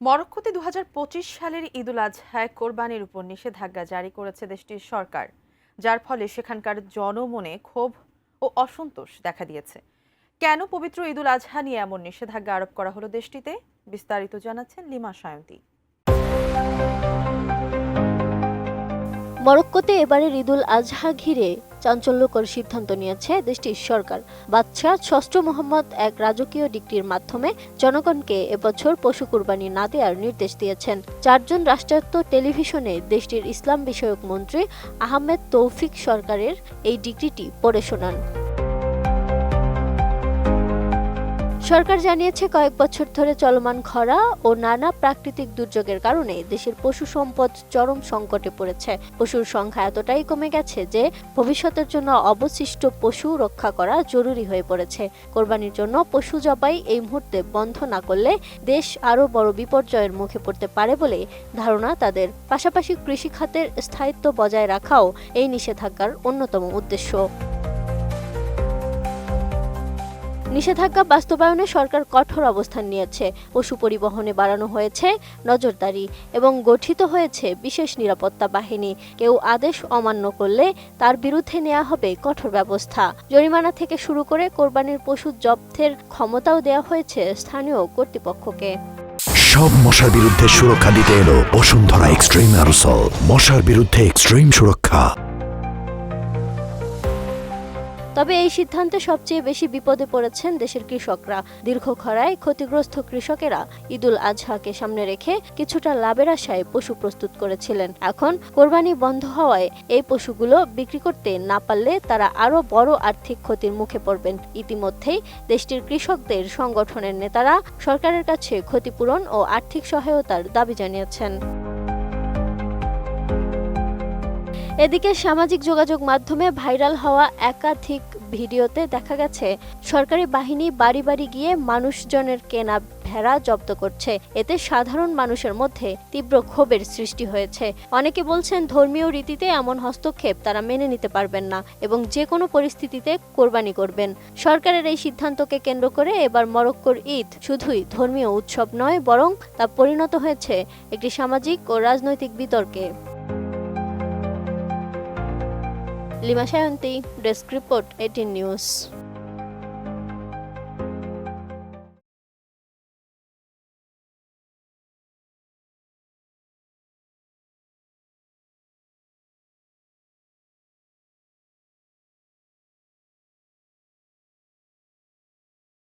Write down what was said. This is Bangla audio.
মরক্কোতে ২০২৫ সালের ঈদুল আজহায় কোরবানির উপর নিষেধাজ্ঞা জারি করেছে দেশটির সরকার, যার ফলে সেখানকার জনমনে ক্ষোভ ও অসন্তোষ দেখা দিয়েছে। কেন পবিত্র ঈদুল আজহা নিয়ে এমন নিষেধাজ্ঞা আরোপ করা হলো দেশটিতে? বিস্তারিত জানাচ্ছেন লিমা সায়ন্তী। মরক্কোতে এবারের ঈদুল আজহা ঘিরে চাঞ্চল্যকর সিদ্ধান্ত নিয়েছে দেশটির সরকার। বাদশাহ ষষ্ঠ মোহাম্মদ এক রাজকীয় ডিক্রির মাধ্যমে জনগণকে এবছর পশু কুরবানি না দেওয়ার নির্দেশ দিয়েছেন। 4 জন রাষ্ট্রায়ত্ত টেলিভিশনে দেশটির ইসলাম বিষয়ক মন্ত্রী আহমেদ তৌফিক সরকারের এই ডিক্রিটি পড়ে শোনান। সরকার জানিয়েছে, কয়েক বছর ধরে চলমান খরা ও নানা প্রাকৃতিক দুর্যোগের কারণে দেশের পশু সম্পদ চরম সংকটে পড়েছে। পশুর সংখ্যা এতটাই কমে গেছে যে ভবিষ্যতের জন্য অবশিষ্ট পশু রক্ষা করা জরুরি হয়ে পড়েছে। কোরবানির জন্য পশু জবাই এই মুহূর্তে বন্ধ না করলে দেশ আরও বড় বিপর্যয়ের মুখে পড়তে পারে বলে ধারণা তাদের। পাশাপাশি কৃষি খাতের স্থায়িত্ব বজায় রাখাও এই নিষেধাজ্ঞার অন্যতম উদ্দেশ্য। নিষেধাজ্ঞা বাস্তবায়নে সরকার কঠোর অবস্থান নিয়েছে। পশু পরিবহনে বাড়ানো হয়েছে নজরদারি এবং গঠিত হয়েছে বিশেষ নিরাপত্তা বাহিনী। কেউ আদেশ অমান্য করলে তার বিরুদ্ধে নেওয়া হবে কঠোর ব্যবস্থা। জরিমানা থেকে শুরু করে কোরবানির পশু জব্দের ক্ষমতাও দেওয়া হয়েছে স্থানীয় কর্তৃপক্ষকে। সব মশার বিরুদ্ধে সুরক্ষা দিতে এলো বসুন্ধরা এক্সট্রিম অ্যারোসল। মশার বিরুদ্ধে এক্সট্রিম সুরক্ষা। তবে এই সিদ্ধান্তে সবচেয়ে বেশি বিপদে পড়েছেন দেশের কৃষকরা। দীর্ঘ খরায় ক্ষতিগ্রস্ত কৃষকেরা ঈদুল আজহাকে সামনে রেখে কিছুটা লাভের আশায় পশু প্রস্তুত করেছিলেন। এখন কোরবানি বন্ধ হওয়ায় এই পশুগুলো বিক্রি করতে না পারলে তারা আরও বড় আর্থিক ক্ষতির মুখে পড়বেন। ইতিমধ্যেই দেশটির কৃষকদের সংগঠনের নেতারা সরকারের কাছে ক্ষতিপূরণ ও আর্থিক সহায়তার দাবি জানিয়েছেন। এদিকে সামাজিক যোগাযোগ মাধ্যমে ভাইরাল হওয়া একাধিক ভিডিওতে দেখা গেছে সরকারি বাহিনী বাড়ি বাড়ি গিয়ে মানুষজনের কেনা ভেড়া জব্দ করছে। এতে সাধারণ মানুষের মধ্যে তীব্র ক্ষোভের সৃষ্টি হয়েছে। অনেকে বলছেন, ধর্মীয় রীতিতে এমন হস্তক্ষেপ তারা মেনে নিতে পারবেন না এবং যে কোনো পরিস্থিতিতে কোরবানি করবেন। সরকারের এই সিদ্ধান্তকে কেন্দ্র করে এবার মরক্কোর ঈদ শুধুই ধর্মীয় উৎসব নয়, বরং তা পরিণত হয়েছে একটি সামাজিক ও রাজনৈতিক বিতর্কে। Lima Sayanti, desk report, 18 news.